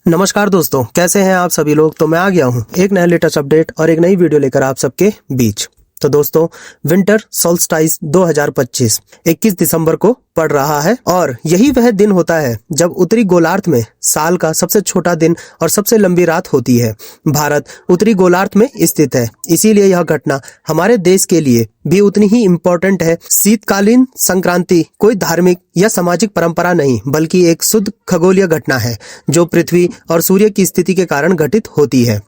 नमस्कार दोस्तों, कैसे हैं आप सभी लोग। तो मैं आ गया हूं एक नया लेटेस्ट अपडेट और एक नई वीडियो लेकर आप सबके बीच। तो दोस्तों, विंटर सोल्स्टाइस 2025 21 दिसंबर को पड़ रहा है और यही वह दिन होता है जब उत्तरी गोलार्ध में साल का सबसे छोटा दिन और सबसे लंबी रात होती है। भारत उत्तरी गोलार्ध में स्थित है, इसीलिए यह घटना हमारे देश के लिए भी उतनी ही इम्पोर्टेंट है। शीतकालीन संक्रांति कोई धार्मिक या सामाजिक परंपरा नहीं, बल्कि एक शुद्ध खगोलीय घटना है जो पृथ्वी और सूर्य की स्थिति के कारण घटित होती है।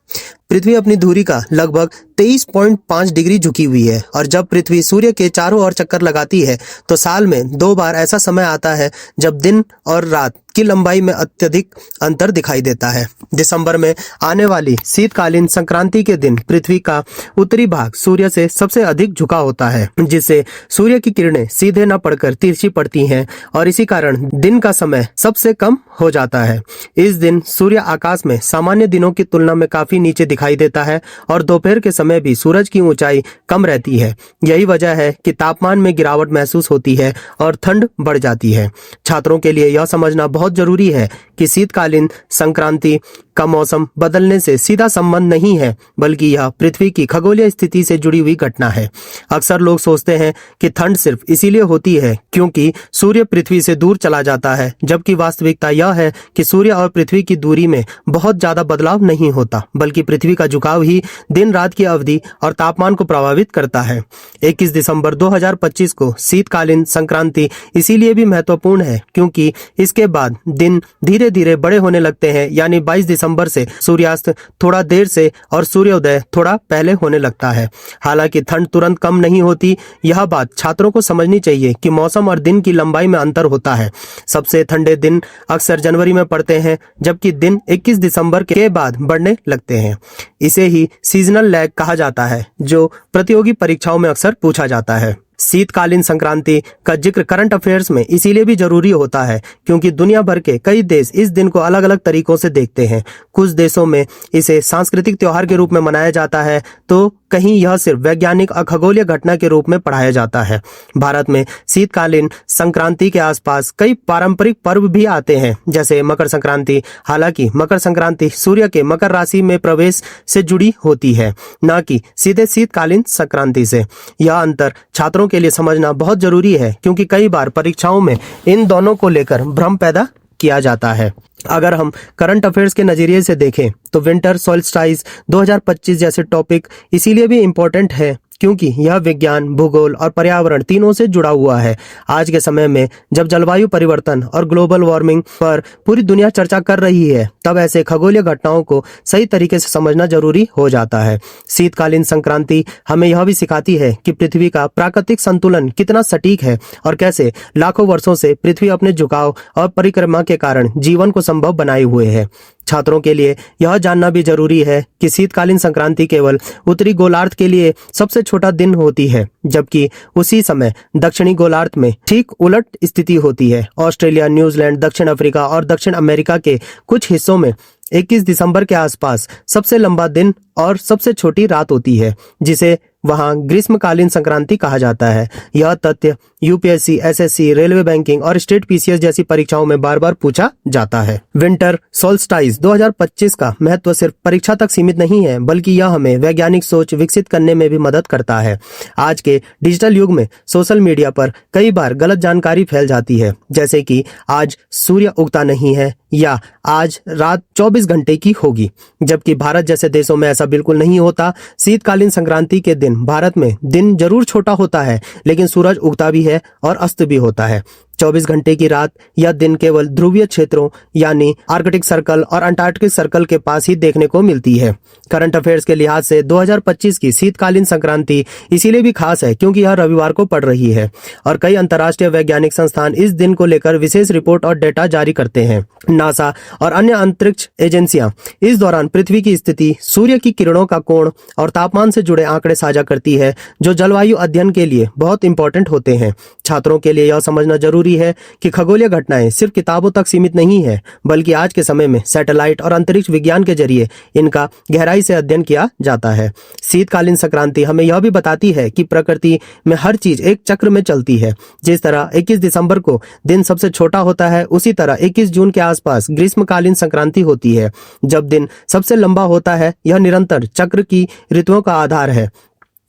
पृथ्वी अपनी धुरी का लगभग 23.5 डिग्री झुकी हुई है और जब पृथ्वी सूर्य के चारों ओर चक्कर लगाती है तो साल में 2 बार ऐसा समय आता है जब दिन और रात की लंबाई में अत्यधिक अंतर दिखाई देता है। दिसंबर में आने वाली शीतकालीन संक्रांति के दिन पृथ्वी का उत्तरी भाग सूर्य से सबसे अधिक झुका होता है, जिससे सूर्य की किरणें सीधे न पड़कर तिरछी पड़ती हैं और इसी कारण दिन का समय सबसे कम हो जाता है। इस दिन सूर्य आकाश में सामान्य दिनों की तुलना में काफी नीचे दिखाई देता है और दोपहर के समय भी सूरज की ऊंचाई कम रहती है। यही वजह है कि तापमान में गिरावट महसूस होती है और ठंड बढ़ जाती है। छात्रों के लिए यह समझना बहुत जरूरी है कि शीतकालीन संक्रांति का मौसम बदलने से सीधा संबंध नहीं है, बल्कि यह पृथ्वी की खगोलीय स्थिति से जुड़ी हुई घटना है। अक्सर लोग सोचते हैं कि ठंड सिर्फ इसीलिए होती है क्योंकि सूर्य पृथ्वी से दूर चला जाता है, जबकि वास्तविकता यह है कि सूर्य और पृथ्वी की दूरी में बहुत ज्यादा बदलाव नहीं होता, बल्कि पृथ्वी का झुकाव ही दिन रात की अवधि और तापमान को प्रभावित करता है। 21 दिसंबर 2025 को शीतकालीन संक्रांति इसीलिए भी महत्वपूर्ण है क्योंकि इसके बाद दिन धीरे धीरे बड़े होने लगते हैं, यानी 22 दिसंबर से सूर्यास्त थोड़ा देर से और सूर्योदय थोड़ा पहले होने लगता है। हालांकि ठंड तुरंत कम नहीं होती। यह बात छात्रों को समझनी चाहिए कि मौसम और दिन की लंबाई में अंतर होता है। सबसे ठंडे दिन अक्सर जनवरी में पड़ते हैं, जबकि दिन 21 दिसंबर के बाद बढ़ने लगते हैं। इसे ही सीजनल लैग कहा जाता है, जो प्रतियोगी परीक्षाओं में अक्सर पूछा जाता है। शीतकालीन संक्रांति का जिक्र करंट अफेयर्स में इसीलिए भी जरूरी होता है क्योंकि दुनिया भर के कई देश इस दिन को अलग अलग तरीकों से देखते हैं। कुछ देशों में इसे सांस्कृतिक त्योहार के रूप में मनाया जाता है, तो कहीं यह सिर्फ वैज्ञानिक और खगोलीय घटना के रूप में पढ़ाया जाता है। भारत में शीतकालीन संक्रांति के आसपास कई पारंपरिक पर्व भी आते हैं, जैसे मकर संक्रांति। हालांकि मकर संक्रांति सूर्य के मकर राशि में प्रवेश से जुड़ी होती है, न कि सीधे शीतकालीन संक्रांति से। यह अंतर छात्रों के लिए समझना बहुत जरूरी है क्योंकि कई बार परीक्षाओं में इन दोनों को लेकर भ्रम पैदा किया जाता है। अगर हम करंट अफेयर्स के नजरिए से देखें तो विंटर सोल्स्टाइस 2025 जैसे टॉपिक इसीलिए भी इम्पोर्टेंट है क्योंकि यह विज्ञान, भूगोल और पर्यावरण तीनों से जुड़ा हुआ है। आज के समय में जब जलवायु परिवर्तन और ग्लोबल वार्मिंग पर पूरी दुनिया चर्चा कर रही है, तब ऐसे खगोलीय घटनाओं को सही तरीके से समझना जरूरी हो जाता है। शीतकालीन संक्रांति हमें यह भी सिखाती है कि पृथ्वी का प्राकृतिक संतुलन कितना सटीक है और कैसे लाखों वर्षों से पृथ्वी अपने झुकाव और परिक्रमा के कारण जीवन को संभव बनाए हुए है। छात्रों के लिए यह जानना भी जरूरी है कि शीतकालीन संक्रांति केवल उत्तरी गोलार्ध के लिए सबसे छोटा दिन होती है, जबकि उसी समय दक्षिणी गोलार्ध में ठीक उलट स्थिति होती है। ऑस्ट्रेलिया, न्यूजीलैंड, दक्षिण अफ्रीका और दक्षिण अमेरिका के कुछ हिस्सों में 21 दिसंबर के आसपास सबसे लंबा दिन और सबसे छोटी रात होती है, जिसे वहां ग्रीष्मकालीन संक्रांति कहा जाता है। यह तथ्य यूपीएससी, एसएससी, रेलवे बैंकिंग और स्टेट पीसीएस जैसी परीक्षाओं में बार बार पूछा जाता है। विंटर सोल्स्टाइस 2025 का महत्व सिर्फ परीक्षा तक सीमित नहीं है, बल्कि यह हमें वैज्ञानिक सोच विकसित करने में भी मदद करता है। आज के डिजिटल युग में सोशल मीडिया पर कई बार गलत जानकारी फैल जाती है, जैसे कि आज सूर्य उगता नहीं है या आज रात 24 घंटे की होगी, जबकि भारत जैसे देशों में ऐसा बिल्कुल नहीं होता। शीतकालीन संक्रांति के दिन भारत में दिन जरूर छोटा होता है, लेकिन सूरज उगता भी है और अस्त भी होता है। 24 घंटे की रात या दिन केवल ध्रुवीय क्षेत्रों यानी आर्कटिक सर्कल और अंटार्कटिक सर्कल के पास ही देखने को मिलती है। करंट अफेयर्स के लिहाज से 2025 की शीतकालीन संक्रांति इसीलिए भी खास है क्योंकि यह रविवार को पड़ रही है और कई अंतर्राष्ट्रीय वैज्ञानिक संस्थान इस दिन को लेकर विशेष रिपोर्ट और डेटा जारी करते हैं। नासा और अन्य अंतरिक्ष एजेंसियां इस दौरान पृथ्वी की स्थिति, सूर्य की किरणों का कोण और तापमान से जुड़े आंकड़े साझा करती है, जो जलवायु अध्ययन के लिए बहुत इंपॉर्टेंट होते हैं। छात्रों के लिए यह समझना जरूरी जरूरी है कि खगोलीय घटनाएं सिर्फ किताबों तक सीमित नहीं है, बल्कि आज के समय में सैटेलाइट और अंतरिक्ष विज्ञान के जरिए इनका गहराई से अध्ययन किया जाता है। शीतकालीन संक्रांति हमें यह भी बताती है कि प्रकृति में हर चीज एक चक्र में चलती है। जिस तरह 21 दिसंबर को दिन सबसे छोटा होता है, उसी तरह 21 जून के आसपास ग्रीष्मकालीन संक्रांति होती है, जब दिन सबसे लंबा होता है। यह निरंतर चक्र की ऋतुओं का आधार है।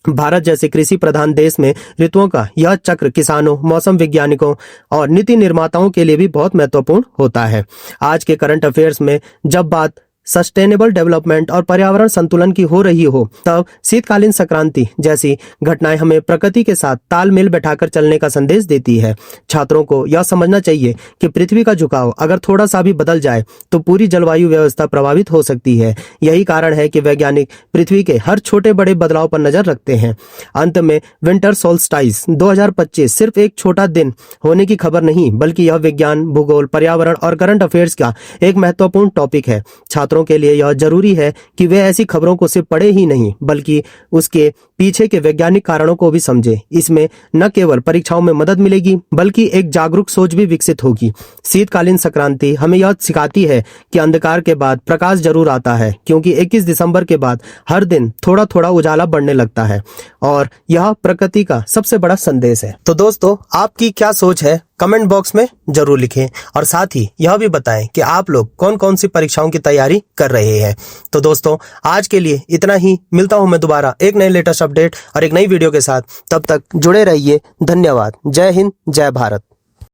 भारत जैसे कृषि प्रधान देश में ऋतुओं का यह चक्र किसानों, मौसम वैज्ञानिकों और नीति निर्माताओं के लिए भी बहुत महत्वपूर्ण होता है। आज के करंट अफेयर्स में जब बात सस्टेनेबल डेवलपमेंट और पर्यावरण संतुलन की हो रही हो, तब शीतकालीन संक्रांति जैसी घटनाएं हमें प्रकृति के साथ तालमेल बैठाकर चलने का संदेश देती है। छात्रों को यह समझना चाहिए कि पृथ्वी का झुकाव अगर थोड़ा सा भी बदल जाए तो पूरी जलवायु व्यवस्था प्रभावित हो सकती है। यही कारण है कि वैज्ञानिक पृथ्वी के हर छोटे बड़े बदलाव पर नजर रखते हैं। अंत में विंटर सोल्स्टाइस 2025 सिर्फ एक छोटा दिन होने की खबर नहीं, बल्कि यह विज्ञान, भूगोल, पर्यावरण और करंट अफेयर्स का एक महत्वपूर्ण टॉपिक है। छात्रों के लिए यह जरूरी है कि वे ऐसी खबरों को सिर्फ पढ़े ही नहीं, बल्कि उसके पीछे के वैज्ञानिक कारणों को भी समझे। इसमें न केवल परीक्षाओं में मदद मिलेगी, बल्कि एक जागरूक सोच भी विकसित होगी। शीतकालीन संक्रांति हमें यह सिखाती है कि अंधकार के बाद प्रकाश जरूर आता है, क्योंकि 21 दिसंबर के बाद हर दिन थोड़ा थोड़ा उजाला बढ़ने लगता है, और यह प्रकृति का सबसे बड़ा संदेश है। तो दोस्तों, आपकी क्या सोच है कमेंट बॉक्स में जरूर लिखें, और साथ ही यह भी बताएं कि आप लोग कौन कौन सी परीक्षाओं की तैयारी कर रहे हैं। तो दोस्तों, आज के लिए इतना ही। मिलता हूं मैं दोबारा एक नए लेटेस्ट अपडेट और एक नई वीडियो के साथ। तब तक जुड़े रहिए। धन्यवाद। जय हिंद, जय भारत।